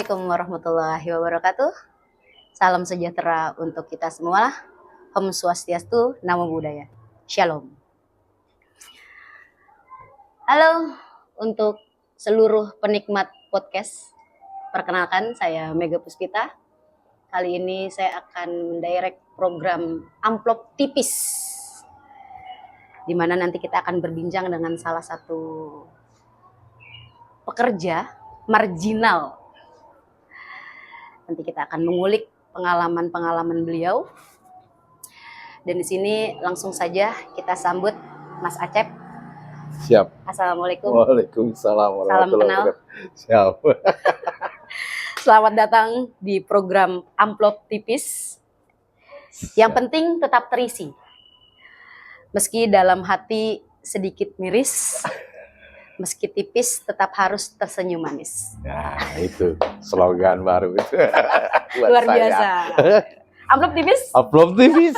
Assalamualaikum warahmatullahi wabarakatuh. Salam sejahtera untuk kita semua. Om Swastiastu, Namo Buddhaya. Shalom. Halo untuk seluruh penikmat podcast. Perkenalkan, saya Mega Puspita. Kali ini saya akan mendirect program Amplop Tipis, di mana nanti kita akan berbincang dengan salah satu pekerja marginal. Nanti kita akan mengulik pengalaman-pengalaman beliau. Dan di sini langsung saja kita sambut Mas Acep. Siap. Assalamualaikum. Waalaikumsalam Salam kenal. Siap. Selamat datang di program Amplop Tipis. Yang penting tetap terisi. Meski dalam hati sedikit miris, meski tipis tetap harus tersenyum manis. Nah, itu slogan baru itu. Luar biasa. Amplop tipis, Amplop tipis.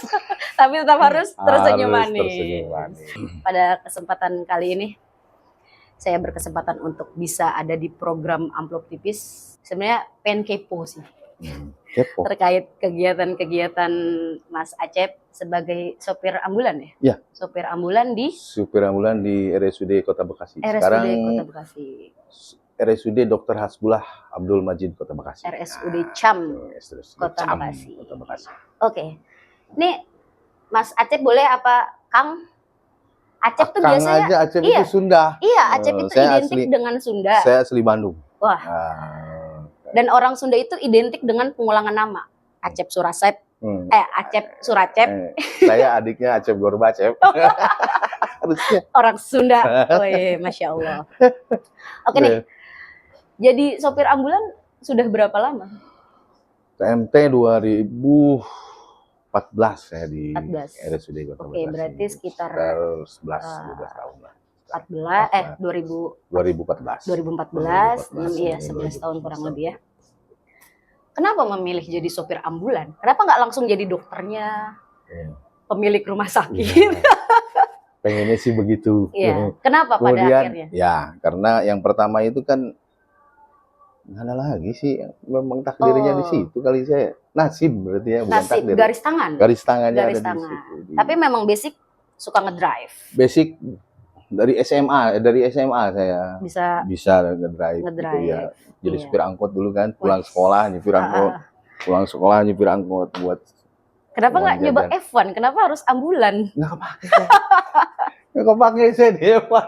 tapi tetap harus tersenyum Harus manis. tersenyum manis. Pada kesempatan kali ini, saya berkesempatan untuk bisa ada di program Amplop Tipis. Sebenarnya pengen kepo sih Kepo. terkait kegiatan-kegiatan Mas Acep sebagai sopir ambulan ya? Ya. Sopir ambulan di Supir ambulan di RSUD Kota Bekasi. RSUD Sekarang Kota Bekasi. RSUD Dr. Hasbullah Abdul Majid Kota Bekasi. RSUD CAM RSUD Kota Cam, Bekasi. Kota Bekasi. Oke. Ini Mas Acep boleh apa Kang? Acep tuh Kang biasanya aja, Acep iya. itu Sunda. Iya, Acep itu Saya identik asli- dengan Sunda. Saya asli Bandung. Wah. Dan orang Sunda itu identik dengan pengulangan nama. Acep Suracep, Acep Suracep. Saya adiknya Acep Gorbacep. Harusnya. Orang Sunda. Wih, Masya Allah. Oke nih, jadi sopir ambulan sudah berapa lama? TMT 2014 saya di 14. RSUD Kota Oke, Bekasi. berarti sekitar 11-12 tahun lah. 2014, 2014. iya 11 tahun kurang lebih ya. Kenapa memilih jadi sopir ambulan? Kenapa nggak langsung jadi dokternya, Iya. pemilik rumah sakit? Iya. Pengennya sih begitu. Iya. Kenapa pada Kemudian, akhirnya? ya karena yang pertama itu kan nggak ada lagi sih, memang takdirnya di situ kali saya. Nasib berarti ya, bukan Nasib, takdir. garis tangan. Garis tangannya Garis ada tangan. di situ. Tapi memang basic suka ngedrive. Basic dari SMA saya Bisa ngedrive gitu ya. Jadi Iya. supir angkot dulu kan, pulang sekolah nyupir angkot. Pulang sekolah nyupir angkot buat Kenapa nggak uang nyoba jajan. F1? Kenapa harus ambulan? Nggak kepake saya. Nggak kepake saya di Evan.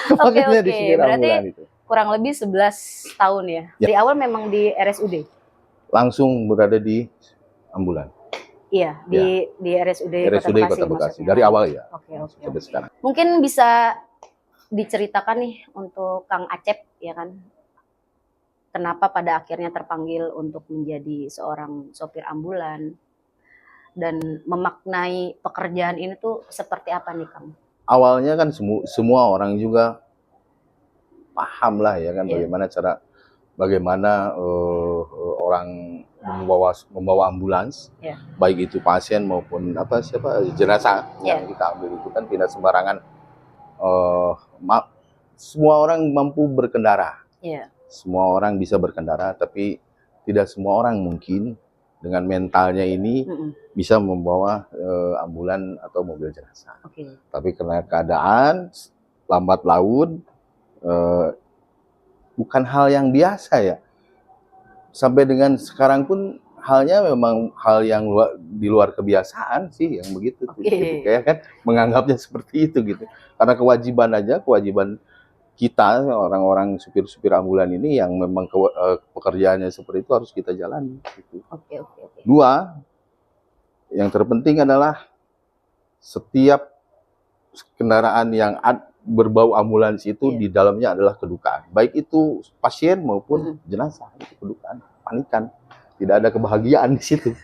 Kepakainya di supir Berarti ambulan itu. kurang lebih 11 tahun ya. Ya. Di awal memang di RSUD. Langsung berada di ambulan. Iya, di RSUD RSUD Kota Bekasi. maksudnya. Dari awal ya. Oke. Sampai sekarang. Mungkin bisa diceritakan nih untuk Kang Acep ya kan. Kenapa pada akhirnya terpanggil untuk menjadi seorang sopir ambulan dan memaknai pekerjaan ini tuh seperti apa nih Kang? Awalnya kan semua orang juga paham lah ya kan, Iya. bagaimana orang membawa ambulans, Iya. baik itu pasien maupun jenazah Iya. yang kita ambil itu kan tidak sembarangan. Semua orang mampu berkendara, Iya. semua orang bisa berkendara, tapi tidak semua orang mungkin dengan mentalnya ini bisa membawa ambulan atau mobil jenazah. Oke. Tapi karena keadaan lambat laun, bukan hal yang biasa ya. Sampai dengan sekarang pun halnya memang hal yang di luar kebiasaan sih yang begitu. Oke. Gitu. Kayak kan menganggapnya seperti itu gitu. Karena kewajiban kita orang-orang supir-supir ambulan ini yang memang pekerjaannya seperti itu harus kita jalani gitu. Oke. Dua, yang terpenting adalah setiap kendaraan yang berbau ambulans itu di dalamnya adalah kedukaan. Baik itu pasien maupun jenazah, itu kedukaan, panikan. Tidak ada kebahagiaan di situ.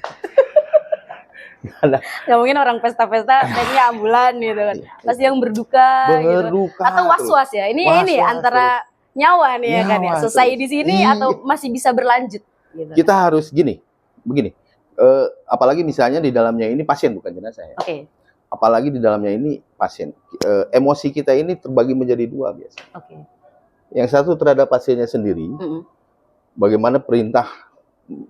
Ya mungkin orang pesta-pesta naiknya ambulan gitu kan. Pas yang berduka gitu. Atau was-was ya. Ini antara nyawa nih ya kan ya. Selesai di sini atau masih bisa berlanjut gitu. Kita harus begini. Apalagi misalnya di dalamnya ini pasien bukan jenazah ya. Oke. Apalagi di dalamnya ini pasien. Emosi kita ini terbagi menjadi dua biasa. Oke. Yang satu terhadap pasiennya sendiri, bagaimana perintah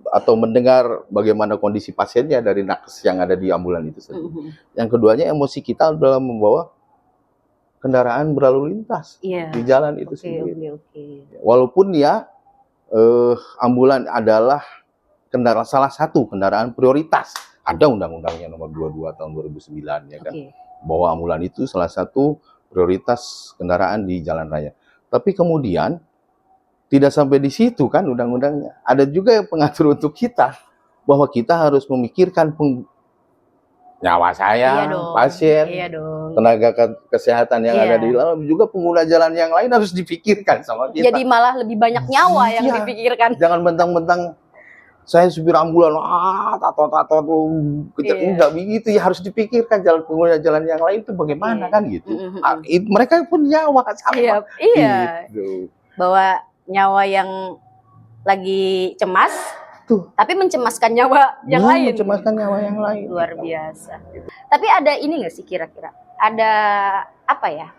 atau mendengar bagaimana kondisi pasiennya dari nakes yang ada di ambulan itu sendiri. Yang keduanya emosi kita dalam membawa kendaraan berlalu lintas di jalan itu sendiri. Walaupun ya ambulan adalah salah satu kendaraan prioritas. Ada undang-undangnya nomor 22 tahun 2009 ya kan. Bahwa ambulan itu salah satu prioritas kendaraan di jalan raya. Tapi kemudian tidak sampai di situ kan undang-undangnya. Ada juga yang pengatur untuk kita bahwa kita harus memikirkan nyawa saya, pasien, tenaga kesehatan yang ada di dalam, juga pengguna jalan yang lain harus dipikirkan sama kita. Jadi malah lebih banyak nyawa yang dipikirkan. Jangan mentang-mentang saya supir ambulan, tato enggak begitu ya, harus dipikirkan jalan pengguna jalan yang lain itu bagaimana kan gitu. Mereka pun nyawa sama. Iya. Gitu. Bahwa nyawa yang lagi cemas, tapi mencemaskan nyawa yang lain. Mencemaskan nyawa yang lain. Luar biasa. Tapi ada ini nggak sih kira-kira? Ada apa ya?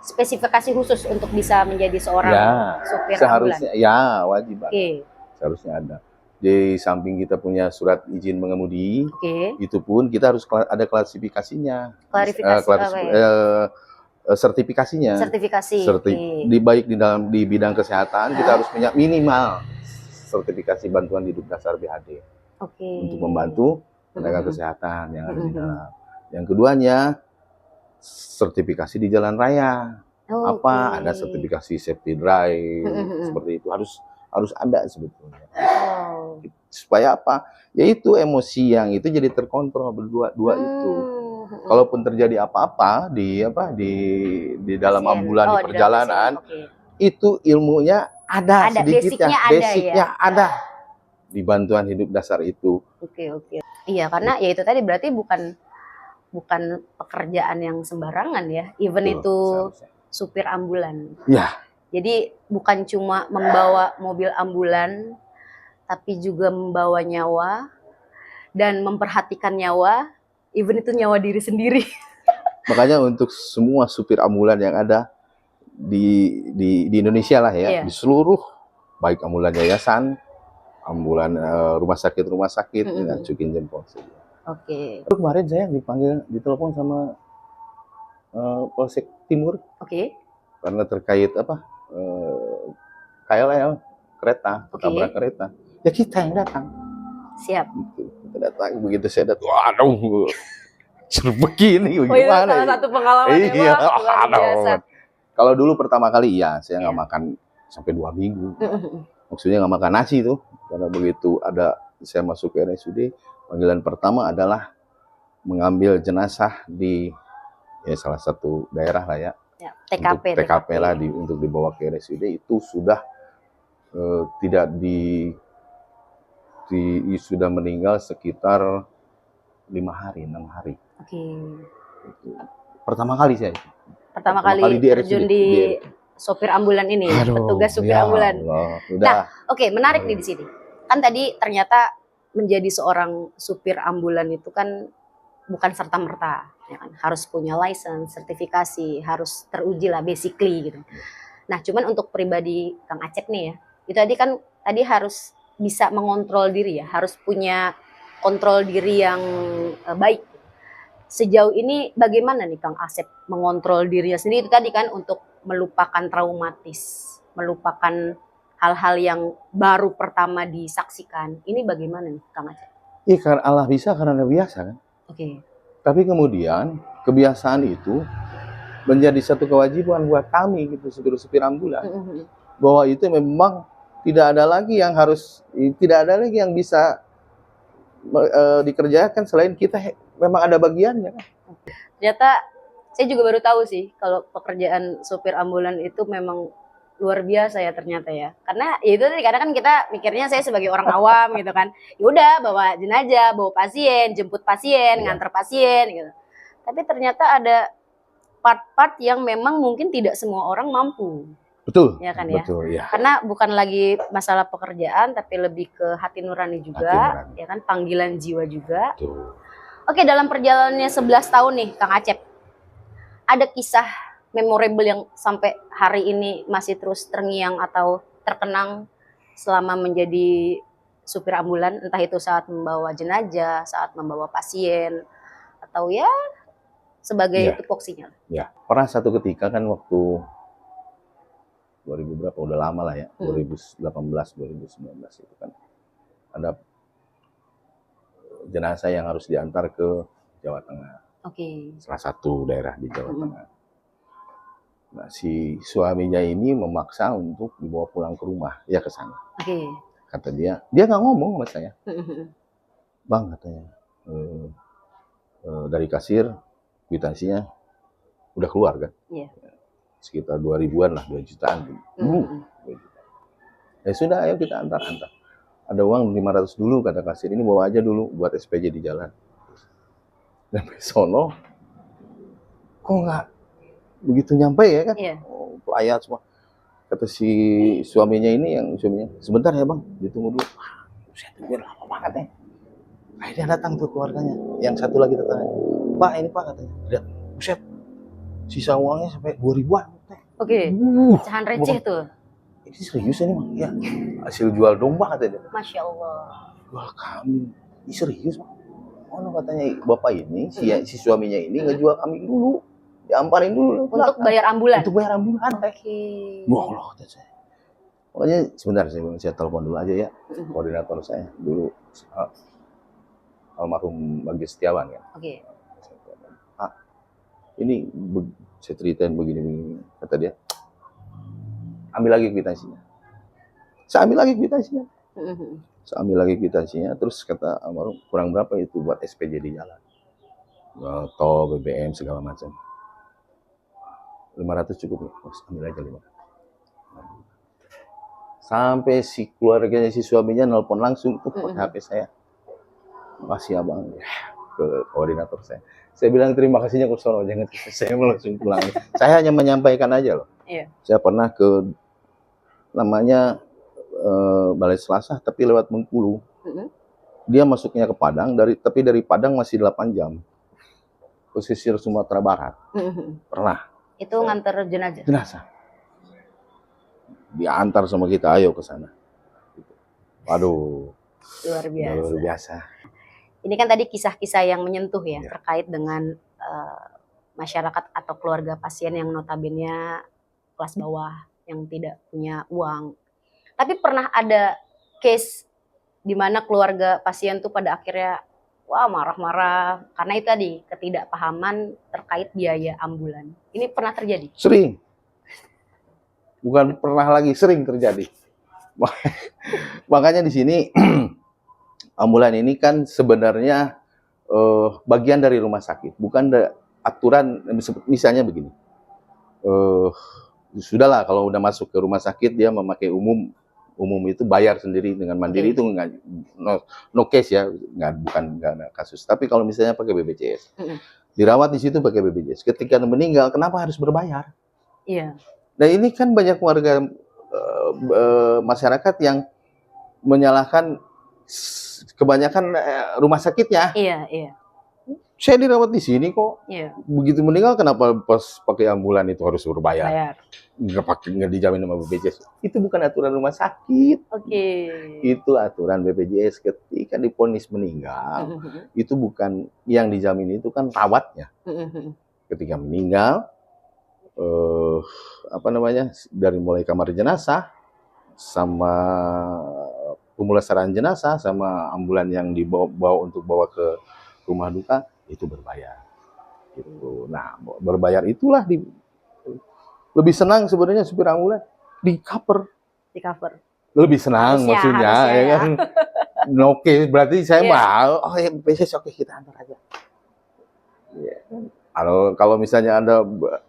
Spesifikasi khusus untuk bisa menjadi seorang supir ambulan? Ya, wajib. Seharusnya ada. Di samping kita punya surat izin mengemudi, itu pun kita harus ada klasifikasinya. Sertifikasinya. Baik di bidang kesehatan kita harus punya minimal sertifikasi bantuan hidup dasar BHD untuk membantu tenaga kesehatan yang ada di dalam. Yang keduanya sertifikasi di jalan raya. Ada sertifikasi safety drive seperti itu harus ada sebetulnya. Supaya apa? Yaitu emosi yang itu jadi terkontrol dua itu. Kalaupun terjadi apa-apa di dalam ambulan di perjalanan, itu ilmunya ada sedikitnya, basicnya ada di bantuan hidup dasar itu. Iya, karena ya itu tadi berarti bukan pekerjaan yang sembarangan ya, even itu supir ambulan. Ya. Jadi bukan cuma membawa mobil ambulan, tapi juga membawa nyawa dan memperhatikan nyawa. Even itu nyawa diri sendiri. Makanya untuk semua supir ambulan yang ada di Indonesia lah ya, di seluruh baik ambulan yayasan, ambulan rumah sakit dengan cukin jempol. Kemarin saya ditelepon sama Polsek Timur. Karena terkait KLL kereta, tabrak kereta. Ya kita yang datang. Siap. Kita datang, begitu saya datang, waduh, begini gimana? Salah satu pengalaman luar biasa. Kalau dulu pertama kali saya nggak makan sampai 2 minggu. Maksudnya nggak makan nasi tuh, karena begitu saya masuk ke RSUD, panggilan pertama adalah mengambil jenazah di salah satu daerah lah ya. TKP lah untuk dibawa ke RSUD itu sudah sudah meninggal sekitar 5 hari, 6 hari. Pertama kali saya. Pertama kali terjun di sopir ambulan ini, petugas supir ambulan. Nah, menarik nih di sini. Kan tadi ternyata menjadi seorang supir ambulan itu kan bukan serta-merta, ya kan? Harus punya license, sertifikasi, harus teruji lah basically gitu. Nah, cuman untuk pribadi Kang Acep nih ya, itu tadi harus bisa mengontrol diri ya, harus punya kontrol diri yang baik. Sejauh ini bagaimana nih Kang Acep mengontrol dirinya sendiri? Itu tadi kan untuk melupakan traumatis, melupakan hal-hal yang baru pertama disaksikan. Ini bagaimana nih Kang Acep? Iya, karena Allah bisa karena Anda biasa kan. Tapi kemudian kebiasaan itu menjadi satu kewajiban buat kami gitu, supir-supir ambulan. Bahwa itu memang tidak ada lagi yang bisa dikerjakan selain kita memang ada bagiannya. Ternyata saya juga baru tahu sih kalau pekerjaan supir ambulan itu memang luar biasa ya ternyata ya. Karena ya itu tadi kadang kan kita mikirnya saya sebagai orang awam gitu kan. Ya udah bawa jenazah, bawa pasien, jemput pasien, nganter pasien gitu. Tapi ternyata ada part-part yang memang mungkin tidak semua orang mampu. Betul. Ya kan ya. Betul, ya. Karena bukan lagi masalah pekerjaan tapi lebih ke hati nurani juga, ya kan, panggilan jiwa juga. Betul. Oke, dalam perjalanannya 11 tahun nih Kang Acep. Ada kisah memorable yang sampai hari ini masih terus terngiang atau terkenang selama menjadi supir ambulan, entah itu saat membawa jenazah, saat membawa pasien, atau ya sebagai Iya. tupoksinya? Ya, pernah satu ketika kan waktu 2000 berapa, udah lama lah ya, 2018, 2019 itu kan ada jenazah yang harus diantar ke Jawa Tengah. Oke. Salah satu daerah di Jawa Tengah. Nah, si suaminya ini memaksa untuk dibawa pulang ke rumah, ya ke sana. Oke. Kata dia nggak ngomong sama saya. Bang, katanya, dari kasir, kwitansinya udah keluar kan? Iya. Sekitar 2000-an lah, 2 jutaan. 2 juta. Ya sudah, ayo kita antar. Ada uang 500 dulu, kata kasir. Ini bawa aja dulu buat SPJ di jalan. Dan sono, kok nggak begitu nyampe ya kan? Iya. Oh, pelayat semua. Kata si suaminya ini, sebentar ya bang, ditunggu dulu. Saya tungguin lama banget ya. Akhirnya datang tuh keluarganya. Yang satu lagi datang. Pak, ini pak, katanya. Lihat, buset, sisa uangnya sampai 2000-an. Oke. Pecahan receh tuh. Ini serius ini bang? Ya, hasil jual domba katanya. Masya Allah. Jual kambing. Ini serius bang? Oh, no, katanya bapak ini, si suaminya ini ngejual kambing dulu. Diamparin dulu. Untuk bayar ambulan? Untuk bayar ambulan. Oke. Wah, Allah, kata saya. Pokoknya sebentar, saya telepon dulu aja ya. Koordinator saya dulu, almarhum Bagi Setiawan kan. Oke. Pak, ini saya ceritain begini. Kata dia, ambil lagi kwitansinya. Saya ambil lagi kwitansinya. Terus kata almarhum, kurang berapa itu buat SPJ di jalan? Tol, BBM, segala macam. 500 cukup ya? Ambil aja 500. Sampai si keluarganya si suaminya nelpon langsung ke HP saya. Makasih abang, ke koordinator saya. Saya bilang terima kasihnya ke sono, jangan ke saya langsung pulang. Saya hanya menyampaikan aja loh. Iya. Saya pernah ke namanya Balai Selasa, tapi lewat Bengkulu. Dia masuknya ke Padang, tapi dari Padang masih 8 jam. Pesisir Sumatera Barat. Pernah. Itu nganter jenazah? Jenazah. Diantar sama kita, ayo ke sana. Waduh. Luar biasa. Luar biasa. Ini kan tadi kisah-kisah yang menyentuh ya, terkait dengan masyarakat atau keluarga pasien yang notabene kelas bawah, yang tidak punya uang. Tapi pernah ada case di mana keluarga pasien tuh pada akhirnya wah marah-marah karena itu tadi ketidakpahaman terkait biaya ambulan. Ini pernah terjadi? Sering. Bukan pernah lagi, sering terjadi. Makanya di sini ambulan ini kan sebenarnya bagian dari rumah sakit, bukan aturan. Misalnya begini, sudahlah kalau udah masuk ke rumah sakit dia memakai umum itu bayar sendiri, dengan mandiri itu nggak, no case ya, bukan kasus. Tapi kalau misalnya pakai BPJS, dirawat di situ pakai BPJS, ketika meninggal kenapa harus berbayar? Iya. Nah ini kan banyak warga masyarakat yang menyalahkan kebanyakan rumah sakitnya. Iya. Saya dirawat di sini kok. Iya. Begitu meninggal kenapa pas pakai ambulan itu harus berbayar? Bayar. Nggak dijamin sama BPJS. Itu bukan aturan rumah sakit. Oke. Itu aturan BPJS. Ketika divonis meninggal, itu bukan yang dijamin, itu kan rawatnya. Ketika meninggal, dari mulai kamar jenazah sama pemulasaran jenazah sama ambulan yang dibawa untuk bawa ke rumah duka itu berbayar. Gitu. Nah, berbayar itulah lebih senang sebenarnya supir ambulan di cover. Lebih senang maksudnya ya kan. Oke, berarti saya mau BPJS oke, kita antar aja. Yeah. Kalau misalnya ada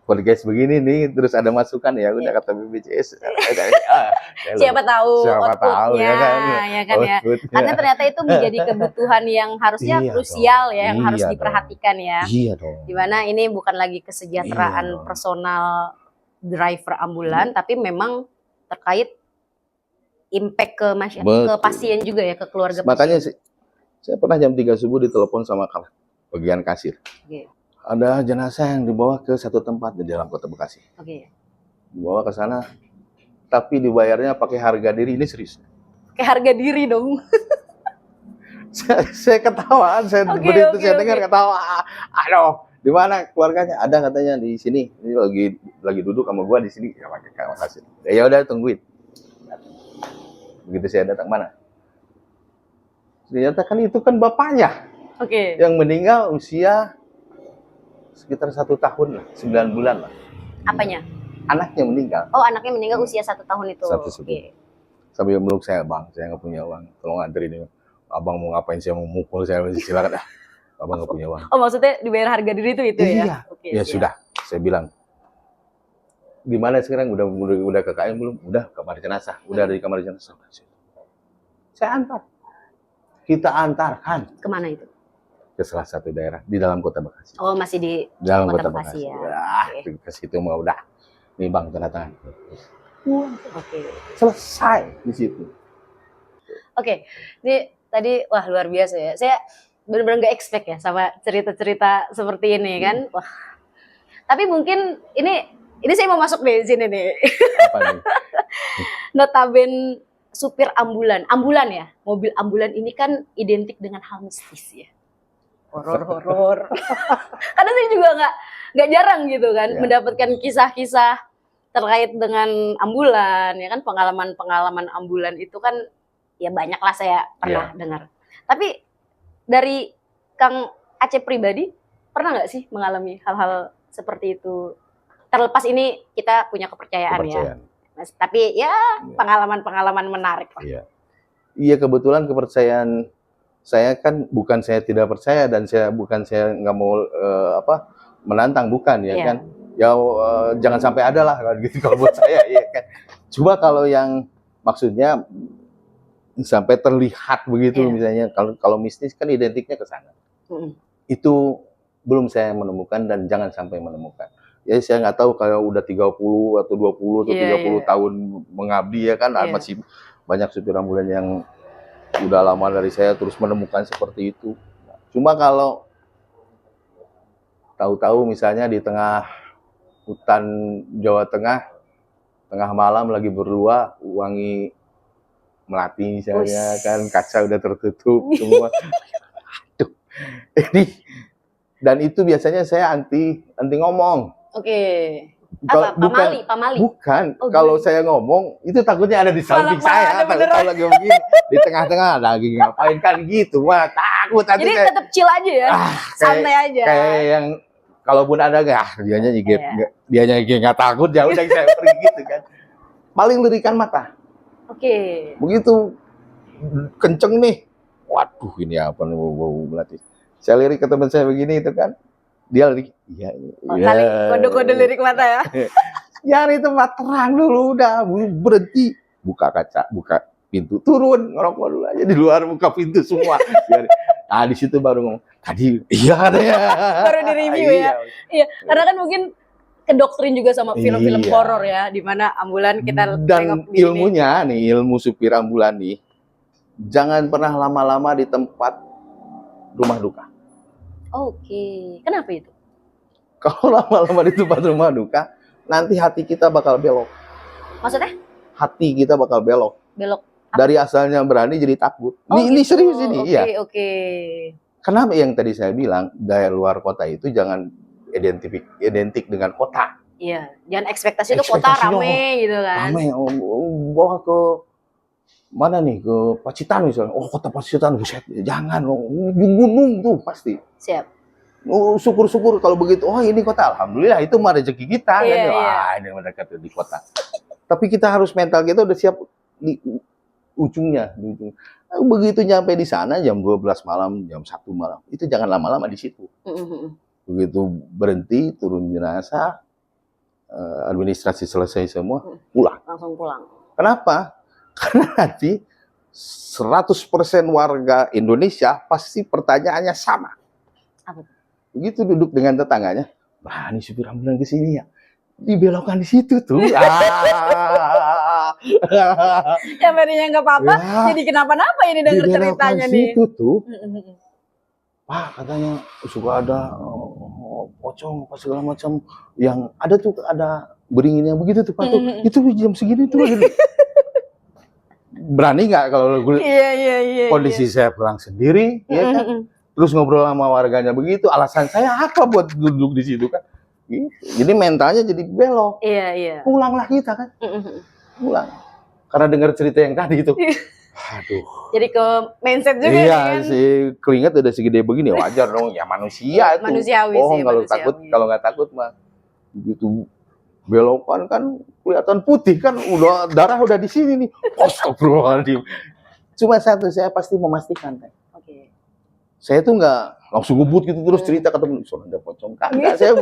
podcast begini nih, terus ada masukan ya udah kata BPJS. Siapa tahu ya kan. Ya. Karena ternyata itu menjadi kebutuhan yang harusnya krusial ya, yang harus diperhatikan ya. Iya dong. Dimana ini bukan lagi kesejahteraan personal driver ambulan, tapi memang terkait impact ke pasien juga ya, ke keluarga. Makanya saya pernah jam 3 subuh ditelepon sama bagian kasir. Ada jenazah yang dibawa ke satu tempat di dalam kota Bekasi. Dibawa ke sana, tapi dibayarnya pakai harga diri. Ini serius. kayak harga diri dong. Saya ketawaan, saya Oke, begitu oke, saya oke. dengar ketawa. Aduh, di mana keluarganya? Ada katanya di sini. Ini lagi duduk sama gua di sini. Ya makasih. Ya udah tungguin. Begitu saya datang mana? Ternyata kan itu kan bapaknya Oke. yang meninggal usia sekitar 1 tahun lah, 9 bulan lah. Apanya? Anaknya meninggal. Oh, anaknya meninggal usia 1 tahun itu. Satu. Oke. Sambil meluk saya, bang, saya nggak punya uang, tolong anterin ini. Abang mau ngapain, saya mau mukul, saya silakan. Abang nggak punya uang. Oh, maksudnya dibayar harga diri itu ya? Iya. Oke, Ya siap. sudah, saya bilang. Di mana sekarang udah KKN belum? Udah kamar jenazah, udah ada di kamar jenazah. Saya antar. Kita antarkan Kemana itu? ke salah satu daerah di dalam kota Bekasi. Oh, masih di Dalam Kota kota Bekasi Bekasi. ya. Udah, ke situ mah udah. Nih bang, tanda tangan. Oke. Selesai di situ. Oke. Ini tadi wah luar biasa ya. Saya benar-benar nggak expect ya sama cerita-cerita seperti ini kan. Wah. Tapi mungkin ini saya mau masuk deh di sini nih. Apa nih? Notaben supir ambulan ya. Mobil ambulan ini kan identik dengan hal mistis ya. Horor. Karena saya juga nggak jarang gitu kan Ya. mendapatkan kisah-kisah terkait dengan ambulan ya kan, pengalaman ambulan itu kan ya banyak lah saya pernah dengar. Tapi dari Kang Acep pribadi pernah nggak sih mengalami hal-hal seperti itu? Terlepas ini kita punya kepercayaan ya. Mas, tapi ya pengalaman-pengalaman menarik lah. Iya. Iya, kebetulan kepercayaan saya kan bukan saya tidak percaya dan saya nggak mau menantang, bukan ya Iya. kan. Ya jangan sampai ada lah kan gitu kalau buat saya ya kan. Coba kalau yang maksudnya sampai terlihat begitu misalnya, kalau mistis kan identiknya ke sana. Itu belum saya menemukan dan jangan sampai menemukan. Ya saya nggak tahu kalau udah 30 atau 20 atau 30 tahun mengabdi ya kan, masih banyak supir ambulan yang udah lama dari saya terus menemukan seperti itu. Cuma kalau tahu-tahu misalnya di tengah hutan Jawa Tengah, tengah malam lagi berdua, wangi melati misalnya kan, kaca udah tertutup semua. Aduh. Dan itu biasanya saya anti ngomong. Oke. Kalau Pamali. Bukan. Oh, kalau saya ngomong itu takutnya ada di samping saya, tahu lagi begini di tengah-tengah lagi ngapain kan gitu, wah takut. Jadi tetap chill aja ya, santai aja. Kayak yang kalaupun ada dianya nggak takut, ya udah saya pergi gitu kan. Paling lirikan mata. Oke. Begitu kenceng nih, waduh ini apa nih bau melati. Saya lirik ke teman saya begini itu kan. Dia lirik, iya. Kode-kode lirik mata ya. Ya itu mah terang dulu, udah berhenti. Buka kaca, buka pintu, turun, ngerokok dulu aja di luar, buka pintu semua. Nah di situ baru ngomong, tadi iya katanya. Baru di review ya. Iya, karena kan mungkin kedoktrin juga sama film-film horor ya, di mana ambulan kita dan ilmunya nih, ilmu supir ambulan nih, jangan pernah lama-lama di tempat rumah duka. Oke, kenapa itu? Kalau lama-lama di tempat rumah duka, nanti hati kita bakal belok. Maksudnya? Hati kita bakal belok. Belok. Dari asalnya berani jadi takut. Ini gitu. serius ini, iya. Oke. Kenapa yang tadi saya bilang, daerah luar kota itu jangan identik dengan kota. Iya, jangan ekspektasi itu kota rame gitu kan. Rame, bawa ke mana nih, ke Pacitan misalnya. Oh, kota Pacitan, buset. Jangan, gunung tuh pasti. Siap. Oh, syukur-syukur kalau begitu. Oh, ini kota, alhamdulillah itu mah rezeki kita. Iya, kan? Wah, ini mereka tuh di kota. Tapi kita harus mental kita udah siap di ujungnya. Begitu nyampe di sana jam 12 malam, jam 1 malam, itu jangan lama-lama di situ. Begitu berhenti, turun jenazah, administrasi selesai semua, pulang. Langsung pulang. Kenapa? Karena nanti 100% warga Indonesia pasti pertanyaannya sama. Apa? Begitu duduk dengan tetangganya, berani supir ambulan ke sini ya? Dibelokkan di situ tuh. Yang tadinya nggak apa-apa, jadi kenapa-napa ini denger ceritanya nih. Situ tuh. Pak, katanya suka ada pocong apa segala macam, yang ada tuh, ada beringinnya begitu tuh Pak. Itu jam segini tuh. berani nggak kalau Iya. kondisi saya pulang sendiri, ya kan? Terus ngobrol sama warganya begitu, alasan saya apa buat duduk di situ kan? Gitu. Jadi mentalnya jadi belok. Iya. Pulanglah kita kan, pulang. Karena dengar cerita yang tadi itu. Aduh. Jadi ke mindset juga Iya, kan. si keringat udah segede begini, wajar dong. Ya manusia itu. Manusiawi Oh, sih, kalau manusiawi. takut, kalau nggak takut mah begitu belokan kan kelihatan putih kan, udah darah udah di sini nih. Astagfirullahaladzim. Cuma satu, saya pasti memastikan kan. Oke. Saya tuh nggak langsung ngebut gitu terus cerita ke temen, soalnya ada pocong. Kagak, saya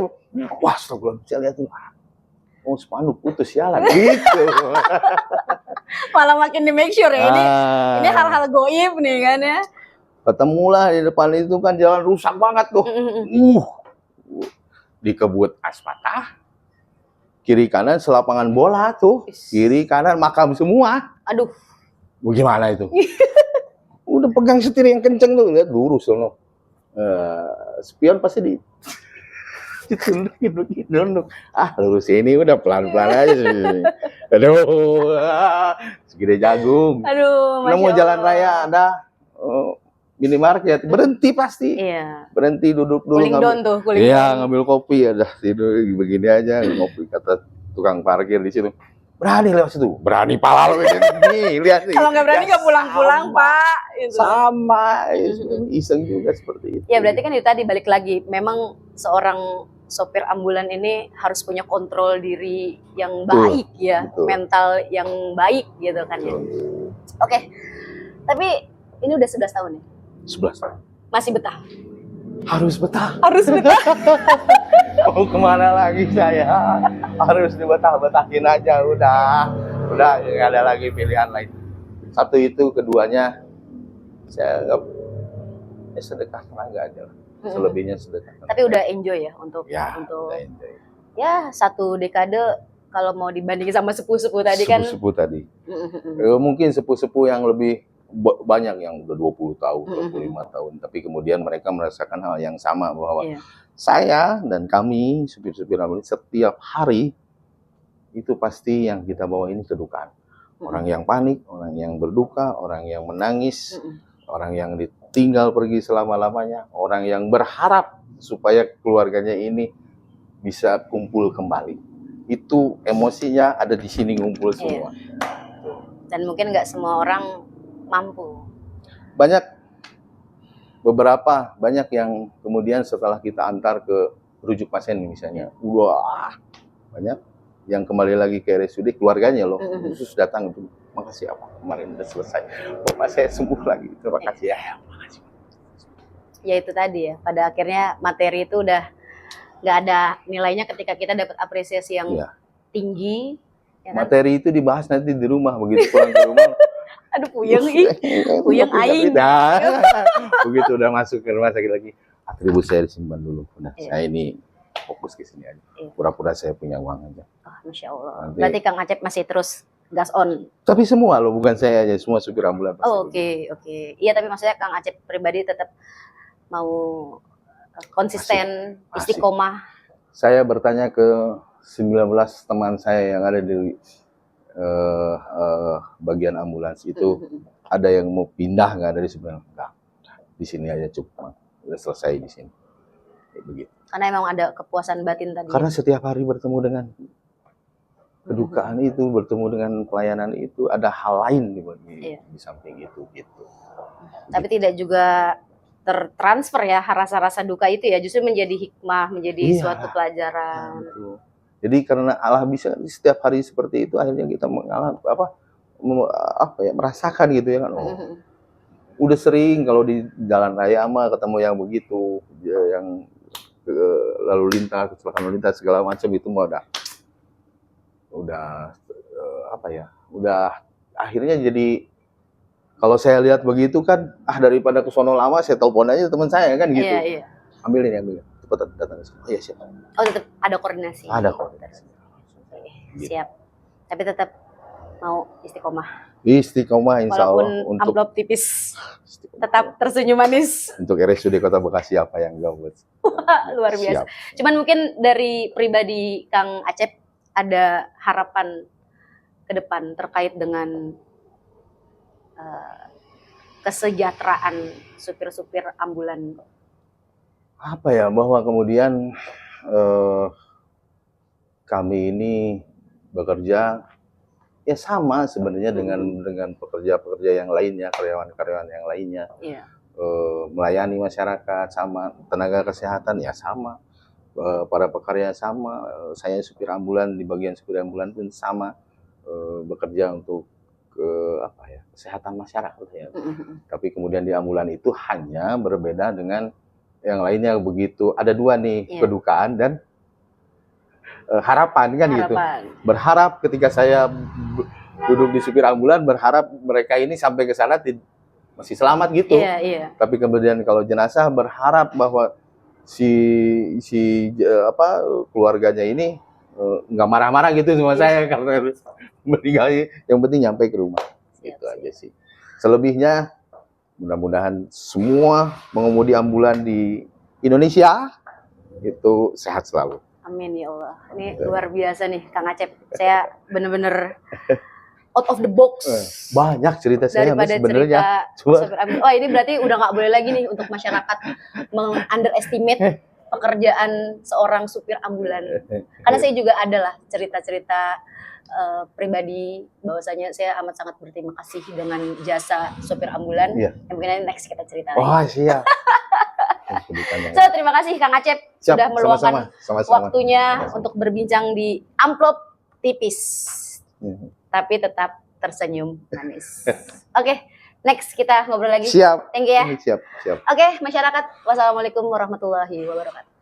wah astagfirullah, saya lihat tuh, oh spanduk putus sialan gitu. Malah makin di make sure ya ini hal-hal goib nih kan ya. Ketemulah di depan itu kan jalan rusak banget tuh. Dikebut asfaltah. Kiri kanan selapangan bola tuh. Kiri kanan makam semua. Aduh. Bagaimana itu? Udah pegang setir yang kenceng tuh, lihat lurus loh. Spion pasti ditunduk. Lurus ini udah pelan-pelan aja. Aduh, segede jagung. Aduh, Nemu jalan raya ada minimarket, berhenti pasti. Iya. Berhenti duduk dulu. Cooling down tuh, cooling iya, down. ngambil kopi, ada tidur begini aja, ngopi kata tukang parkir di situ. Berani lewat situ, berani pala lo ini, lihat nih. Kalau nggak berani nggak pulang-pulang, Pak. Gitu. Sama, iseng juga seperti itu. Ya berarti kan itu tadi balik lagi, memang seorang sopir ambulan ini harus punya kontrol diri yang baik ya, mental yang baik gitu kan ya. Oke, tapi ini udah 11 tahun ya? 11 tahun. Masih betah? Harus betah. Harus betah. Mau kemana lagi saya? Harus dibetah-betahin aja, udah nggak ada lagi pilihan lain. Satu itu, keduanya saya anggap sedekah tenaga aja lah. Selebihnya sedekah tenaga. Tapi udah enjoy ya untuk udah enjoy. Ya 1 dekade kalau mau dibandingin sama sepuh-sepuh tadi kan. Sepuh-sepuh tadi. Mungkin sepuh-sepuh yang lebih banyak yang udah 20 tahun, 25 tahun, tapi kemudian mereka merasakan hal yang sama bahwa saya dan kami supir-supir ambulan setiap hari itu pasti yang kita bawa ini kedukaan. Orang yang panik, orang yang berduka, orang yang menangis, orang yang ditinggal pergi selama-lamanya, orang yang berharap supaya keluarganya ini bisa kumpul kembali. Itu emosinya ada di sini ngumpul semua. Dan mungkin nggak semua orang mampu. Banyak yang kemudian setelah kita antar ke rujuk pasien misalnya, wah banyak yang kembali lagi ke RSUD, keluarganya loh khusus datang untuk makasih apa kemarin udah selesai, bapak saya sembuh lagi, terima kasih ya. Makasih. Ya itu tadi ya, pada akhirnya materi itu udah nggak ada nilainya ketika kita dapat apresiasi yang tinggi. Ya kan? Materi itu dibahas nanti di rumah, begitu pulang ke rumah. Aduh puyeng aing. Begitu udah masuk ke rumah sakit lagi, atribut saya disimpan dulu. Udah, saya ini fokus ke sini aja. Pura-pura saya punya uang aja. Masya Allah. Nanti, berarti Kang Acep masih terus gas on. Tapi semua loh, bukan saya aja, semua supir ambulan. Oke. Iya, tapi maksudnya Kang Acep pribadi tetap mau konsisten, istiqomah. Saya bertanya ke 19 teman saya yang ada di bagian ambulans itu, ada yang mau pindah nggak dari sebenarnya? Enggak, di sini aja cukup, udah selesai di sini. Kayak begitu. Karena emang ada kepuasan batin tadi. Karena setiap hari bertemu dengan kedukaan itu, bertemu dengan pelayanan itu, ada hal lain di samping itu gitu. Tapi tidak juga tertransfer ya rasa-rasa duka itu ya, justru menjadi hikmah, menjadi suatu pelajaran. Jadi karena Allah bisa setiap hari seperti itu, akhirnya kita mengalami merasakan gitu ya kan. Udah sering kalau di jalan raya mah ketemu yang begitu, yang lalu lintas, kecelakaan lalu lintas segala macam itu mah udah akhirnya jadi, kalau saya lihat begitu kan, daripada ke sono lama, saya telepon aja teman saya kan gitu. Iya. Ambilin. Cepat datang ke sini. Oh iya siap. Oh tetap ada koordinasi. Ada koordinasi. Siap. Tapi tetap mau istiqomah. Istiqomah insya Allah. Walaupun untuk amplop tipis, tetap tersenyum manis. Untuk RSUD Kota Bekasi apa yang enggak buat. Luar biasa. Cuman mungkin dari pribadi Kang Acep ada harapan ke depan terkait dengan kesejahteraan supir-supir ambulan? Apa ya, bahwa kemudian kami ini bekerja ya sama sebenarnya dengan pekerja-pekerja yang lainnya, karyawan-karyawan yang lainnya. Iya. Melayani masyarakat sama, tenaga kesehatan ya sama, para pekerja sama, saya supir ambulan di bagian supir ambulan pun sama, bekerja untuk kesehatan masyarakat ya. Tapi kemudian di ambulan itu hanya berbeda dengan yang lainnya begitu. Ada dua nih, kedukaan dan harapan kan gitu. Berharap ketika saya duduk di supir ambulan, berharap mereka ini sampai ke sana masih selamat gitu. Tapi kemudian kalau jenazah berharap bahwa keluarganya ini nggak marah-marah gitu sama saya karena harus meninggal. Yang penting nyampe ke rumah. Itu aja sih. Selebihnya mudah-mudahan semua pengemudi ambulan di Indonesia itu sehat selalu. Amin ya Allah. Ini luar biasa nih Kang Acep. Saya bener-bener out of the box. Banyak cerita saya daripada sebenarnya. Wah, ini berarti udah nggak boleh lagi nih untuk masyarakat underestimate pekerjaan seorang supir ambulan. Karena saya juga ada lah cerita-cerita pribadi bahwasanya saya amat sangat berterima kasih dengan jasa supir ambulan. Yang mungkin next kita cerita lagi. Oh, siap. So, terima kasih Kang Acep sudah meluangkan waktunya untuk berbincang di amplop tipis. Tapi tetap tersenyum manis. Oke, next kita ngobrol lagi. Siap. Thank you ya. Siap. Oke, masyarakat. Wassalamualaikum warahmatullahi wabarakatuh.